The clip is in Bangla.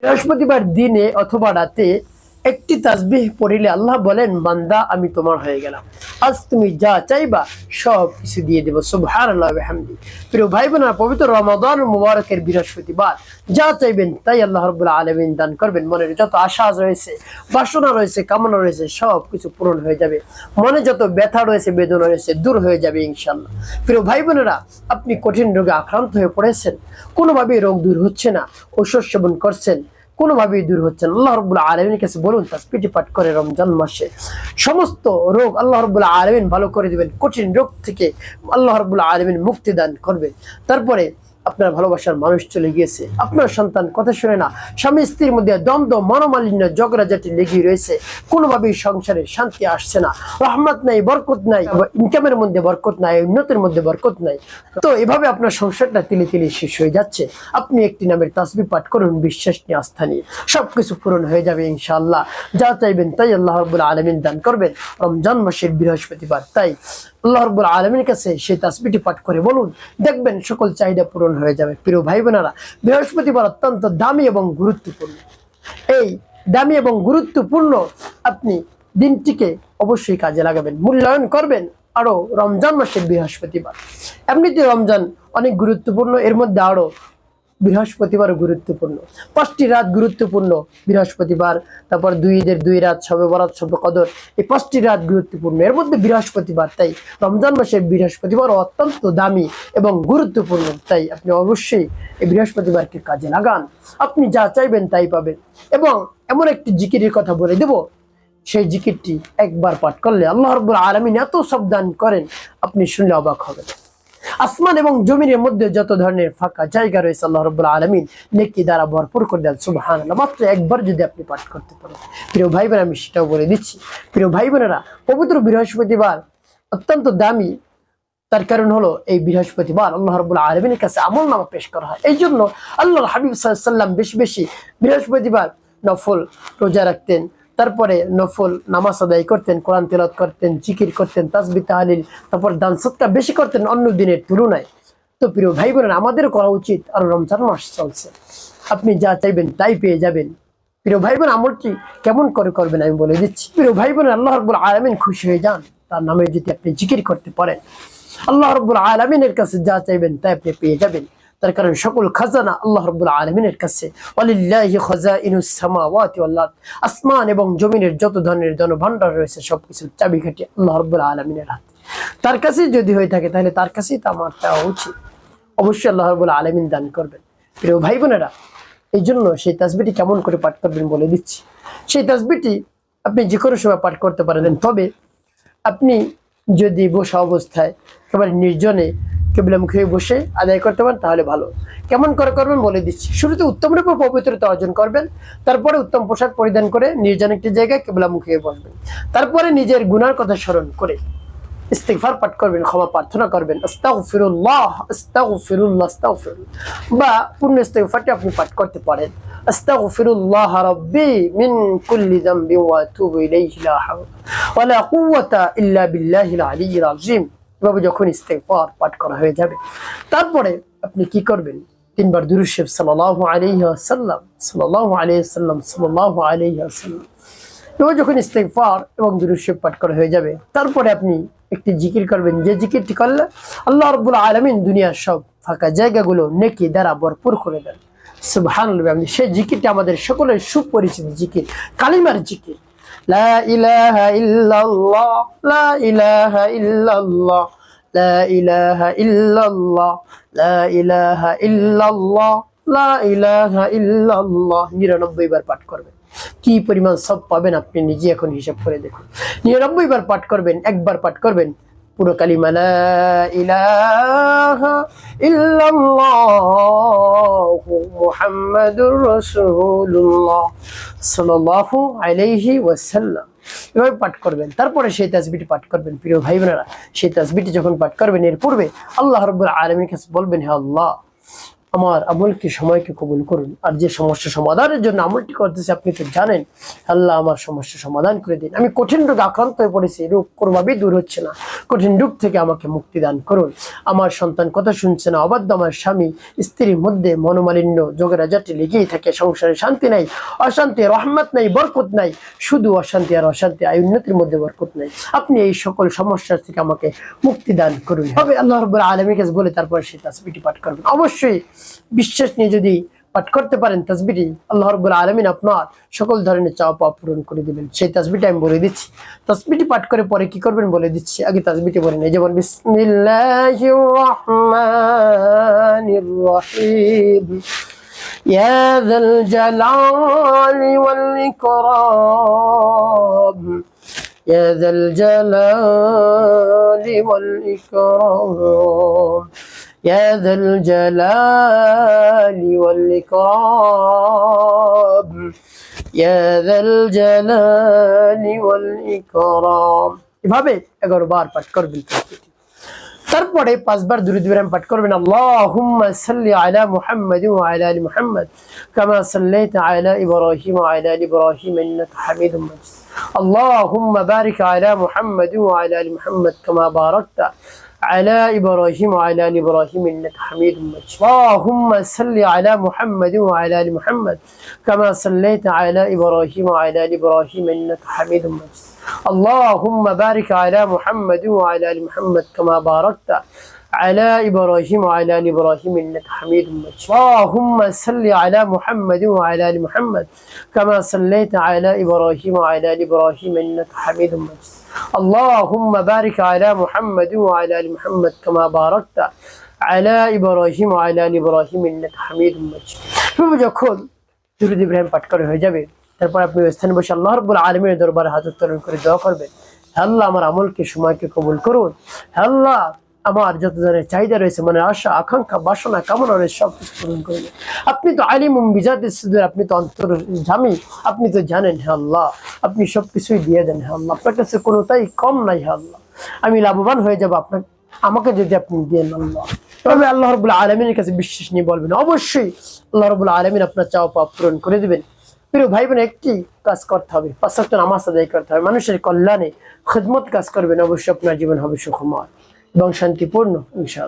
বৃহস্পতিবার দিনে অথবা রাতে একটি তাসবিহ পড়িলে আল্লাহ বলেন, বান্দা আমি তোমার হয়ে গেলাম, আজ তুমি যা চাইবা সব কিছু দিয়ে দেব। সুবহানাল্লাহ ওয়া বিহামদি। প্রিয় ভাই বোনেরা, পবিত্র রমাদান মুবারকের বৃহস্পতিবার যা চাইবেন তাই আল্লাহ রাব্বুল আলামিন দান করবেন। মনের যত আশা রয়েছে, বাসনা রয়েছে, কামনা রয়েছে, সব কিছু পূরণ হয়ে যাবে। মনে যত ব্যথা রয়েছে, বেদনা রয়েছে, দূর হয়ে যাবে ইনশাআল্লাহ। প্রিয় ভাই বোনেরা, আপনি কঠিন রোগে আক্রান্ত হয়ে পড়েছেন, কোনোভাবেই রোগ দূর হচ্ছে না, ঔষধ সেবন করছেন, কোনোভাবেই দূর হচ্ছে না, আল্লাহ রাব্বুল আলামিনের কাছে বলুন, তাসবিহ পাঠ করে রমজান মাসে সমস্ত রোগ আল্লাহ রাব্বুল আলামিন ভালো করে দিবেন। কঠিন রোগ থেকে আল্লাহ রাব্বুল আলামিন মুক্তি দান করবে। তারপরে আপনার ভালোবাসার মানুষ চলে গিয়েছে, আপনার সন্তান কথা শুনে না, স্বামী স্ত্রীর মধ্যে দ্বন্দ্ব, মনোমালিন্য, ঝগড়াঝাটি লেগে রয়েছে, কোনোভাবেই সংসারে শান্তি আসছে না, রহমত নাই, বরকত নাই, ইনকামের মধ্যে বরকত নাই, উন্নতির মধ্যে বরকত নাই। তো এভাবে আপনার সংসারটা তিলে তিলে শেষ হয়ে যাচ্ছে। আপনি একটি নামের তাসবিহ পাঠ করুন, বিশ্বাস নিয়ে, আস্থা নিয়ে, সবকিছু পূরণ হয়ে যাবে ইনশাআল্লাহ। যা চাইবেন তাই আল্লাহ রাব্বুল আলামিন দান করবেন রমজান মাসের বৃহস্পতিবার। তাই আল্লাহ রাব্বুল আলামিনের কাছে সেই তাসবিহটি পাঠ করে বলুন, দেখবেন সকল চাহিদা পূরণ হয়ে যাবে। প্রিয় ভাই বোনেরা, বৃহস্পতিবার অত্যন্ত দামি এবং গুরুত্বপূর্ণ। এই দামি এবং গুরুত্বপূর্ণ আপনি দিনটিকে অবশ্যই কাজে লাগাবেন, মূল্যায়ন করবেন। আরো রমজান মাসের বৃহস্পতিবার, এমনিতে রমজান অনেক গুরুত্বপূর্ণ, এর মধ্যে আরো বৃহস্পতিবার গুরুত্বপূর্ণ। 5টি রাত গুরুত্বপূর্ণ বৃহস্পতিবার, তারপর 2 ঈদের 2 রাত, শবে বরাত, শবে কদর, এই 5টি রাত গুরুত্বপূর্ণ, এর মধ্যে বৃহস্পতিবার। তাই রমজান মাসের বৃহস্পতিবার অত্যন্ত দামি এবং গুরুত্বপূর্ণ। তাই আপনি অবশ্যই এই বৃহস্পতিবারকে কাজে লাগান, আপনি যা চাইবেন তাই পাবেন। এবং এমন একটি জিকিরের কথা বলে দেব, সেই জিকিরটি একবার পাঠ করলে আল্লাহ রাব্বুল আলামিন এত সব দান করেন, আপনি শুনলে অবাক হবেন। আসমান এবং জমিনের মধ্যে যত ধরনের ফাঁকা জায়গা রয়েছে আল্লাহ রাব্বুল আলামিন নেকি দ্বারা ভরপুর করে দেন। সুবহানাল্লাহ। মাত্র একবার যদি আপনি পাঠ করতে পারেন, প্রিয় ভাই বোনেরা, আমি সেটাও বলে দিচ্ছি। প্রিয় ভাই বোনেরা, পবিত্র বৃহস্পতিবার অত্যন্ত দামি। তার কারণ হলো এই বৃহস্পতিবার আল্লাহ রাব্বুল আলামিনের কাছে আমলনামা পেশ করা হয়। এই জন্য আল্লাহর হাবিব সাল্লাল্লাহু আলাইহি ওয়াসাল্লাম বেশি বেশি বৃহস্পতিবার নফল রোজা রাখতেন, তারপরে নফল নামাজ আদায় করতেন, কোরআন তেলাওয়াত করতেন, জিকির করতেন, তাসবিহ তাহলিল, তারপর দান সদকা বেশি করতেন অন্য দিনের তুলনায়। তো প্রিয় ভাই বোনেরা, আমাদের করা উচিত। আর রমজান মাস চলছে, আপনি যা চাইবেন তাই পেয়ে যাবেন। প্রিয় ভাই বোন, আমলটি কেমন করে করবেন আমি বলে দিচ্ছি। প্রিয় ভাই বোন, আল্লাহ রাব্বুল আলামিন খুশি হয়ে যান তার নামে যদি আপনি জিকির করতে পারেন। আল্লাহ রাব্বুল আলামিনের কাছে যা চাইবেন তাই আপনি পেয়ে যাবেন। তার কারণ সকল খাজানা আল্লাহ রাব্বুল আলামিনের কাছে। ওয়ালিল্লাহি খাযাইনুস সামাওয়াতি ওয়াল আরদ, আসমান এবং জমিনের যত ধরনের ধনভাণ্ডার রয়েছে সবকিছুর চাবিকাঠি আল্লাহ রাব্বুল আলামিনের হাতে। তার কাছে যদি হয়ে থাকে তাহলে তার কাছেই তা আমার চাওয়া উচিত। অবশ্যই আল্লাহ রাব্বুল আলামিন দান করবেন। প্রিয় ভাই বোনেরা, এই জন্য সেই তাসবিহটি কেমন করে পাঠ করবেন বলে দিচ্ছি। সেই তাসবিহটি আপনি যে কোনো সময় পাঠ করতে পারেন, তবে আপনি যদি বসা অবস্থায় একেবারে নির্জনে কিবলামুখী হয়ে বসে আদায় করতে পারেন তাহলে ভালো। কেমন করে করবেন বলে দিচ্ছি। শুরুতে উত্তম রূপে পবিত্রতা অর্জন করবেন, তারপরে উত্তম পোশাক পরিধান করে নির্জন একটি জায়গায় কিবলামুখী হয়ে বসবেন। তারপরে নিজের গুনার কথা স্মরণ করে ইস্তিগফার পাঠ করবেন, ক্ষমা প্রার্থনা করবেন, আস্তাগফিরুল্লাহ আস্তাগফিরুল্লাহ আস্তাগফিরুল্লাহ, বা পূর্ণ ইস্তিগফারটি আপনি পাঠ করতে পারেন, আস্তাগফিরুল্লাহ রাব্বি মিন কুল্লি যামবি ওয়া আতুবু ইলাইহি লা হাওলা ওয়া লা কুওয়াতা ইল্লা বিল্লাহিল আলিয়্যিল আযীম। এভাবে যখন ইস্তিগফার পাঠ করা হয়ে যাবে, তারপরে আপনি কি করবেন, 3 বার দুরূদ শরীফ সাল্লাল্লাহু আলাইহি ওয়াসাল্লাম সাল্লাল্লাহু আলাইহি ওয়াসাল্লাম সাল্লাল্লাহু আলাইহি ওয়াসাল্লাম, এবার যখন ইস্তিগফার এবং দুরূদ শরীফ পাঠ করা হয়ে যাবে, তারপরে আপনি একটি জিকির করবেন, যে জিকিরটি করলে আল্লাহ রাব্বুল আলামিন দুনিয়ার সব ফাঁকা জায়গাগুলো নেকি দ্বারা ভরপুর করে দেন। সুবহানাল্লাহ। সেই জিকিরটি আমাদের সকলের সুপরিচিত জিকির, কালিমার জিকির, লা ইলাহা ইল্লাল্লাহ লা ইলাহা ইল্লাল্লাহ লা ইলাহা ইল্লাল্লাহ লা ইলাহা ইল্লাল্লাহ লা ইলাহা ইল্লাল্লাহ 99 বার পাঠ করবেন। কি পরিমাণ সব পাবেন আপনি নিজে এখন হিসাব করে দেখুন। 99 বার পাঠ করবেন, একবার পাঠ করবেন পুরো কালিমা লা ইলাহা ইল্লাল্লাহু মুহাম্মাদুর রাসূলুল্লাহ সাল্লাল্লাহু আলাইহি ওয়াসাল্লাম, এভাবে পাঠ করবেন। তারপরে সেই তাসবিহটি পাঠ করবেন। প্রিয় ভাই বোনেরা, সেই তাসবিহটি যখন পাঠ করবেন, এর পূর্বে আল্লাহ রাব্বুল আলামিনের কাছে বলবেন, হে আল্লাহ, আমার আমলকে সময়কে কবুল করুন। আর যে সমস্যা সমাধানের জন্য আমলটি করতেছে আপনি তো জানেন, আল্লাহ আমার সমস্যা সমাধান করে দিন। আমি কঠিন রোগে আক্রান্ত হয়ে পড়েছি, রোগ কোনোভাবেই দূর হচ্ছে না, কঠিন রোগ থেকে আমাকে মুক্তি দান করুন। আমার সন্তান কথা শুনছে না, অবাধ্য আমার স্বামী স্ত্রীর মধ্যে মনোমালিন্য ঝগড়াঝাটি লেগেই থাকে, সংসারে শান্তি নাই, অশান্তি, রহমত নাই, বরকত নাই, শুধু অশান্তি আর অশান্তি, আয় উন্নতির মধ্যে বরকত নাই। আপনি এই সকল সমস্যা থেকে আমাকে মুক্তি দান করুন। হবে আল্লাহ রাব্বুল আলামিনের কাছে বলে তারপর সেই তাসবিহটি পাঠ করবেন। অবশ্যই বিশ্বাস নিয়ে যদি পাঠ করতে পারেন তাসবিহটি, আল্লাহ রাব্বুল আলামিন আপনার সকল ধরনের চাওয়া পাওয়া পূরণ করে দিবেন। সেই তাসবিহটি আমি বলে দিচ্ছি। তাসবিহটি পাঠ করে পরে কি করবেন বলে দিচ্ছি, আগে তাসবিহটি বলে নেই। যেমন বিসমিল্লাহির রহমানির রহিম, ইয়া যাল জালালি ওয়াল ইকরাম, ইয়া যাল জালালি ওয়াল ইকরাম, يا ذا الجلال والإكرام، يا ذا الجلال والإكرام। এভাবে 11 বার পাঠ করবেন। তারপরে 5 বার দুরূদ ইব্রাহিম পাঠ করবেন। আল্লাহুম্মা সাল্লি আলা মুহাম্মাদ ওয়া আলা আলি মুহাম্মাদ কামা সাল্লাইতা আলা ইব্রাহিম ওয়া আলা আলি ইব্রাহিম ইন্নাকা হামিদুম মাজিদ। আল্লাহুম্মা বারিক আলা মুহাম্মাদ ওয়া আলা আলি মুহাম্মাদ কামা বারাকতা على إبراهيم وعلى آل إبراهيم إنك حميد مجيد. اللهم صل على محمد وعلى آل محمد كما صليت على إبراهيم وعلى آل إبراهيم إنك حميد مجيد. اللهم بارك على محمد وعلى آل محمد كما باركت على إبراهيم وعلى آل إبراهيم إنك حميد مجيد. اللهم صل على محمد وعلى آل محمد كما صليت على إبراهيم وعلى آل إبراهيم إنك حميد مجيد. اللهم بارك على محمد وعلى آل محمد كما باركت على إبراهيم وعلى آل إبراهيم إنك حميد مجيد. যখন দুরূদ ইব্রাহিম পাঠ করা হয়ে যাবে তারপর আপনি ওই স্থানে বসে আল্লাহ রাব্বুল আলামিনের দরবারে হাত উত্তোলন করে দোয়া করবেন। হে আল্লাহ, আমার আমলকে সময়কে কবুল করুন। হে আল্লাহ, আমার যত ধরনের চাহিদা রয়েছে, মনের আশা আকাঙ্ক্ষা বাসনা কামনা রয়েছে সব কিছু পূরণ করে দিন। আপনি তো আলিমুম বিজাতিস সুদূর, আপনি তো অন্তর্যামী, আপনি তো জানেন। হে আল্লাহ, আপনি সব কিছুই দিয়ে দেন। হে আল্লাহ, আপনার কাছে কোনোটাই কম নাই। হে আল্লাহ, আমি লাভবান হয়ে যাব আপনার আমাকে যদি আপনি দেন আল্লাহ। তবে আল্লাহ রাব্বুল আলামিনের কাছে বিশ্বাস নিয়ে বলবেন, অবশ্যই আল্লাহ রাব্বুল আলামিন আপনার চাওয়া পাওয়া পূরণ করে দিবেন। প্রিয় ভাই বোন, একটি কাজ করতে হবে, 5 ওয়াক্ত নামাজ আদায় করতে হবে, মানুষের কল্যাণে খিদমত কাজ করবেন, অবশ্যই আপনার জীবন হবে সুখময় এবং শান্তিপূর্ণ ইনশাআল্লাহ।